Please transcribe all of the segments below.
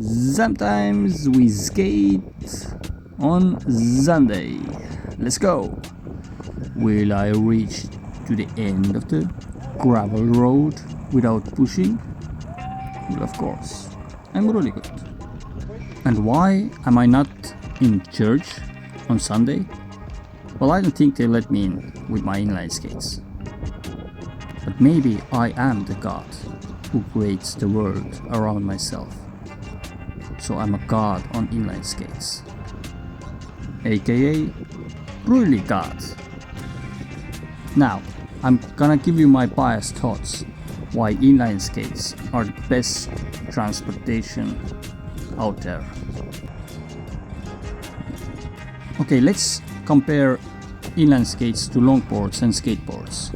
Sometimes we skate on Sunday. Let's go. Will I reach to the end of the gravel road without pushing? Well, of course. I'm really good. And why am I not in church on Sunday? Well, I don't think they let me in with my inline skates. But maybe I am the God who creates the world around myself. So I'm a god on inline skates. AKA really God. Now, I'm gonna give you my biased thoughts why inline skates are the best transportation out there. Okay, let's compare inline skates to longboards and skateboards.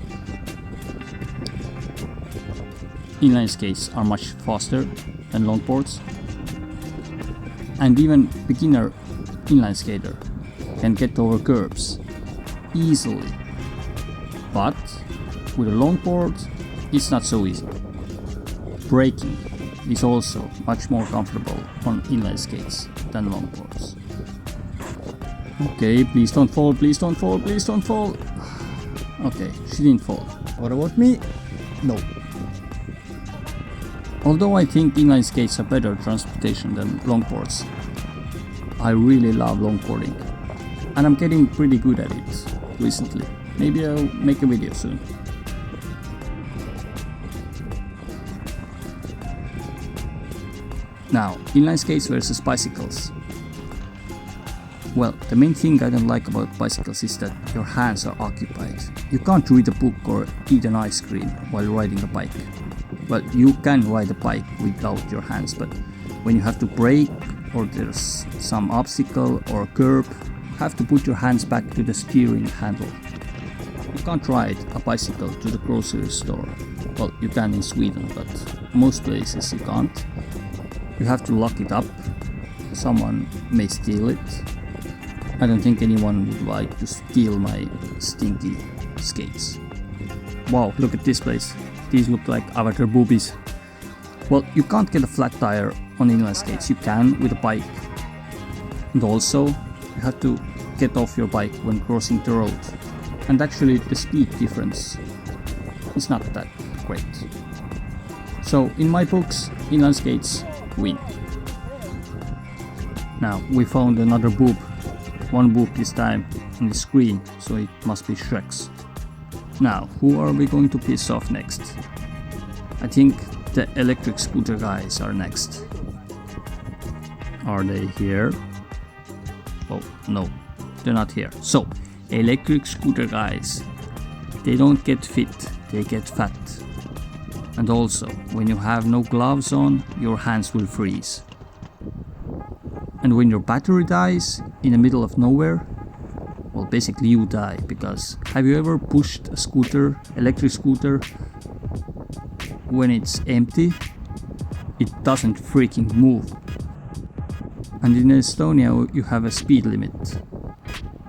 Inline skates are much faster than longboards, and even beginner inline skater can get over curbs easily. But with a longboard, it's not so easy. Braking is also much more comfortable on inline skates than longboards. Okay, please don't fall, please don't fall, please don't fall. Okay, she didn't fall. What about me? No. Although I think inline skates are better transportation than longboards, I really love longboarding. And I'm getting pretty good at it recently. Maybe I'll make a video soon. Now, inline skates versus bicycles. Well, the main thing I don't like about bicycles is that your hands are occupied. You can't read a book or eat an ice cream while riding a bike. Well, you can ride a bike without your hands, but when you have to brake or there's some obstacle or curb, you have to put your hands back to the steering handle. You can't ride a bicycle to the grocery store. Well, you can in Sweden, but most places you can't. You have to lock it up. Someone may steal it. I don't think anyone would like to steal my stinky skates. Wow, look at this place. These look like avatar boobies. Well, you can't get a flat tire on inline skates. You can with a bike. And also, you have to get off your bike when crossing the road. And actually, the speed difference is not that great. So, in my books, inline skates win. Now, we found another boob. One boob this time on the screen, so it must be Shrek's. Now, who are we going to piss off next? I think the electric scooter guys are next. Are they here? Oh, no, they're not here. So, electric scooter guys, they don't get fit, they get fat. And also, when you have no gloves on, your hands will freeze. And when your battery dies in the middle of nowhere, well, basically you die, because have you ever pushed a scooter, electric scooter, when it's empty? It doesn't freaking move. And in Estonia you have a speed limit.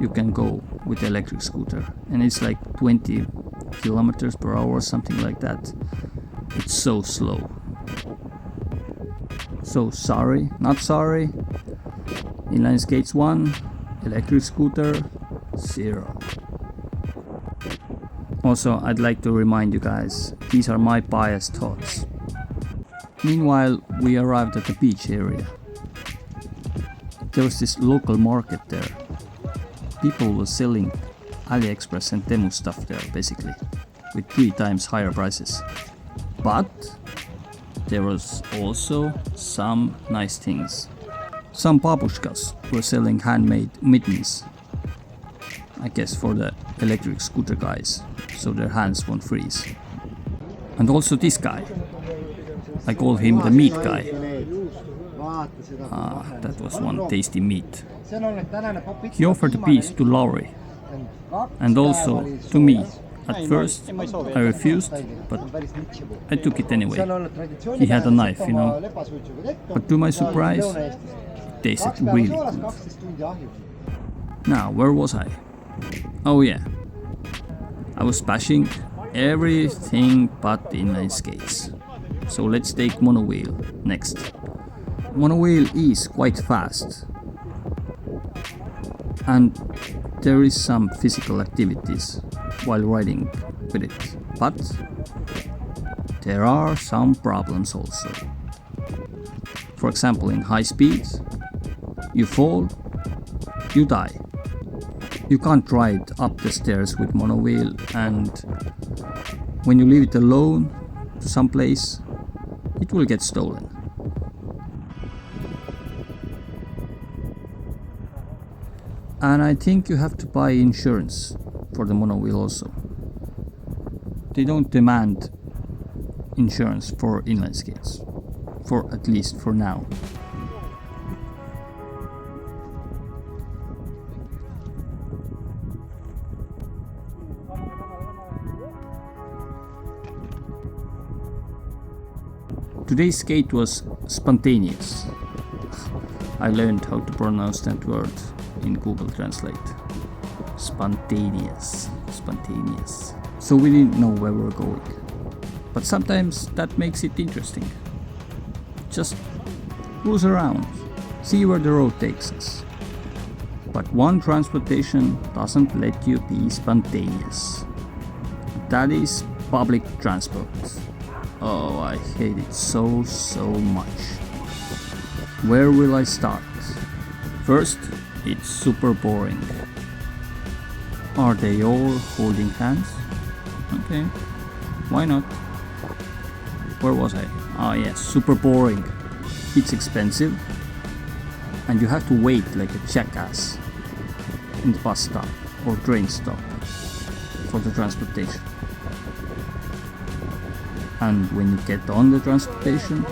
You can go with the electric scooter, and it's like 20 kilometers per hour or something like that. It's so slow. So sorry, not sorry. Inline skates 1, electric scooter 0. Also, I'd like to remind you guys, these are my biased thoughts. Meanwhile, we arrived at the beach area. There was this local market there. People were selling AliExpress and Temu stuff there, basically, with 3 times higher prices. But there was also some nice things. Some babushkas were selling handmade mittens, I guess for the electric scooter guys, so their hands won't freeze. And also this guy, I call him the meat guy. That was one tasty meat. He offered a piece to Lauri and also to me. At first I refused, but I took it anyway. He had a knife, you know. But to my surprise, it tasted really good. Now, where was I? Oh yeah, I was bashing everything but inline skates. So let's take Monowheel next. Monowheel is quite fast, and there is some physical activities while riding with it, but there are some problems also. For example, in high speed, you fall, you die. You can't ride up the stairs with monowheel, and when you leave it alone to some place, it will get stolen. And I think you have to buy insurance for the monowheel also. They don't demand insurance for inline skates, for at least for now. Today's skate was spontaneous. I learned how to pronounce that word in Google Translate. Spontaneous. So we didn't know where we were going. But sometimes that makes it interesting. Just cruise around, see where the road takes us. But one transportation doesn't let you be spontaneous. That is public transport. Oh, I hate it so much. Where will I start? First, it's super boring. Are they all holding hands? Okay, why not? Where was I? Ah yes, super boring. It's expensive, and you have to wait like a jackass in the bus stop or train stop for the transportation. And when you get on the transportation,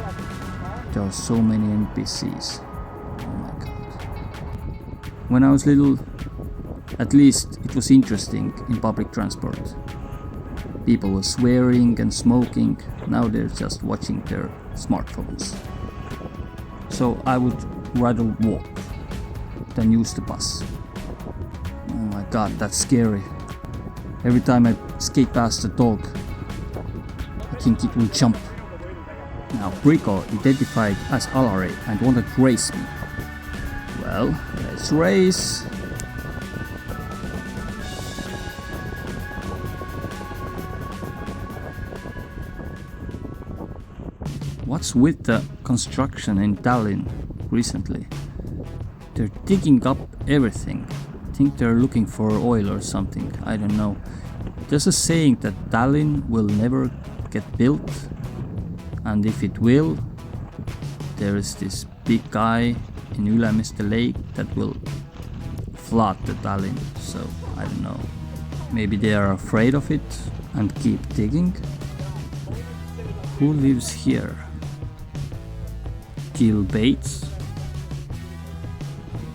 there are so many NPCs. Oh my god. When I was little, at least it was interesting in public transport. People were swearing and smoking. Now they're just watching their smartphones. So I would rather walk than use the bus. Oh my god, that's scary. Every time I skate past a dog, I think it will jump. Now Brico identified as Alare and wanted to race me. Well, let's race. What's with the construction in Tallinn recently? They're digging up everything. I think they're looking for oil or something, I don't know. There's a saying that Tallinn will never get built, and if it will, there is this big guy in Ülemiste lake that will flood the Tallinn, so I don't know. Maybe they are afraid of it and keep digging? Who lives here? Gil Bates?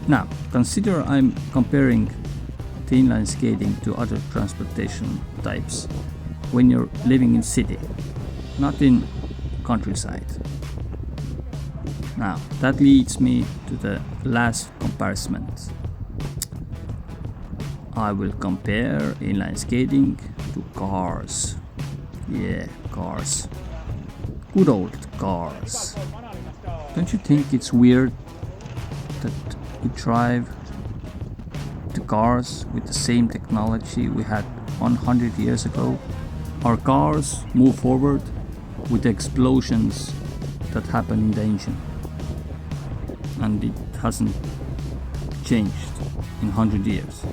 Now, consider I'm comparing the inline skating to other transportation types when you're living in city, not in countryside. Now, that leads me to the last comparison. I will compare inline skating to cars. Yeah, cars. Good old cars. Don't you think it's weird that we drive the cars with the same technology we had 100 years ago? Our cars move forward with the explosions that happen in the engine, and it hasn't changed in 100 years.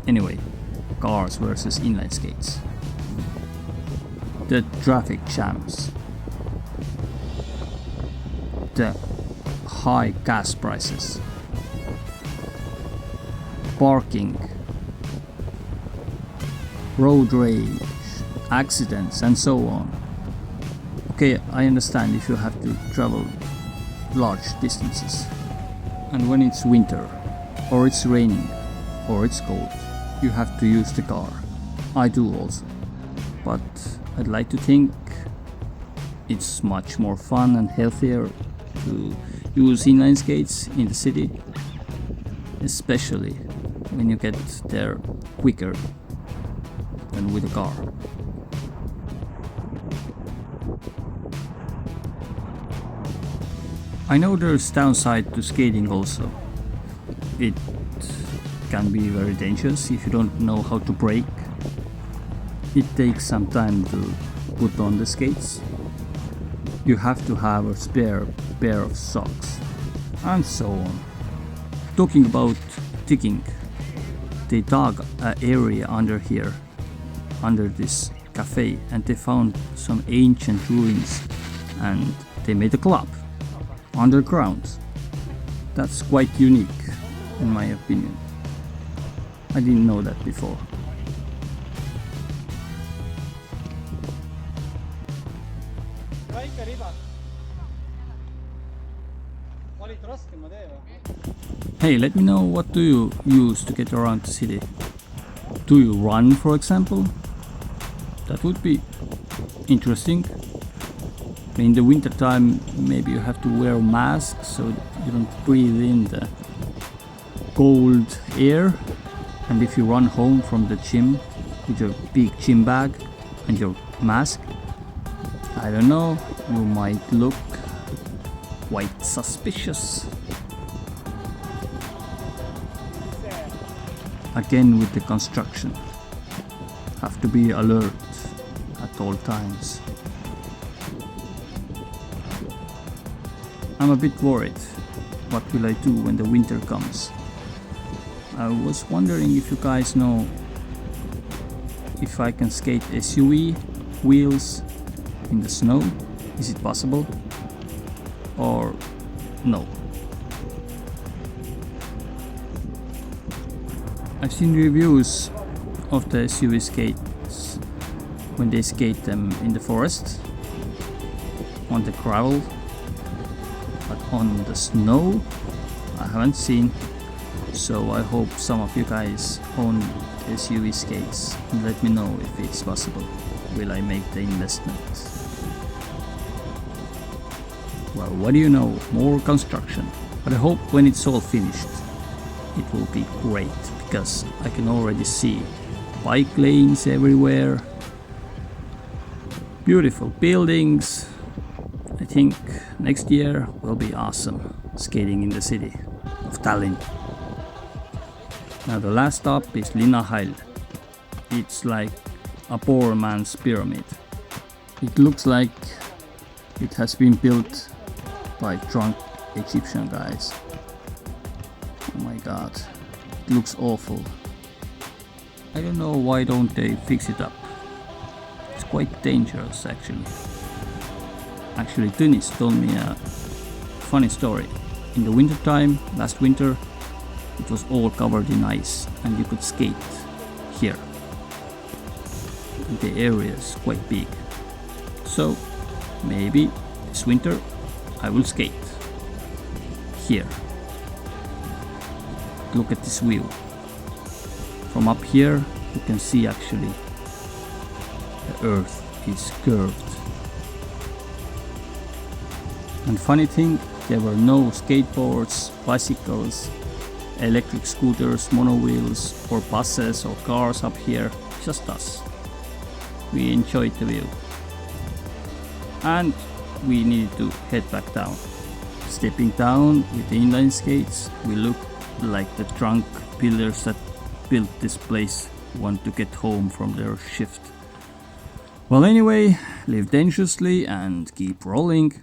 Anyway, cars versus inline skates. The traffic jams, the high gas prices, parking, road rage, accidents, and so on. Okay, I understand if you have to travel large distances, and when it's winter, or it's raining, or it's cold, you have to use the car. I do also, but I'd like to think it's much more fun and healthier to use inline skates in the city, especially when you get there quicker than with a car. I know there's downside to skating also. It can be very dangerous if you don't know how to brake. It takes some time to put on the skates. You have to have a spare pair of socks and so on. Talking about digging, they dug an area under here, under this cafe, and they found some ancient ruins and they made a club underground. That's quite unique in my opinion. I didn't know that before. Hey, let me know, what do you use to get around the city? Do you run, for example? That would be interesting. In the winter time, maybe you have to wear a mask so you don't breathe in the cold air. And if you run home from the gym with your big gym bag and your mask, I don't know, you might look quite suspicious. Again with the construction, have to be alert at all times. I'm a bit worried. What will I do when the winter comes? I was wondering if you guys know if I can skate SUV wheels in the snow. Is it possible? Or no? I've seen reviews of the SUV skates when they skate them in the forest, on the gravel, but on the snow I haven't seen. So I hope some of you guys own SUV skates and let me know if it's possible. Will I make the investment? Well, what do you know, more construction. But I hope when it's all finished it will be great, because I can already see bike lanes everywhere, beautiful buildings. I think next year will be awesome skating in the city of Tallinn. Now the last stop is Linnahall. It's like a poor man's pyramid. It looks like it has been built by drunk Egyptian guys. Oh my god, it looks awful. I don't know why don't they fix it up. It's quite dangerous actually. Actually, Tõnis told me a funny story. In the winter time, last winter, it was all covered in ice and you could skate here. And the area is quite big. So maybe this winter I will skate here. Look at this view. From up here you can see actually the earth is curved. And funny thing, there were no skateboards, bicycles, electric scooters, monowheels or buses or cars up here, just us. We enjoyed the view. And we needed to head back down. Stepping down with the inline skates, we looked like the drunk builders that built this place want to get home from their shift. Well, anyway, live dangerously and keep rolling.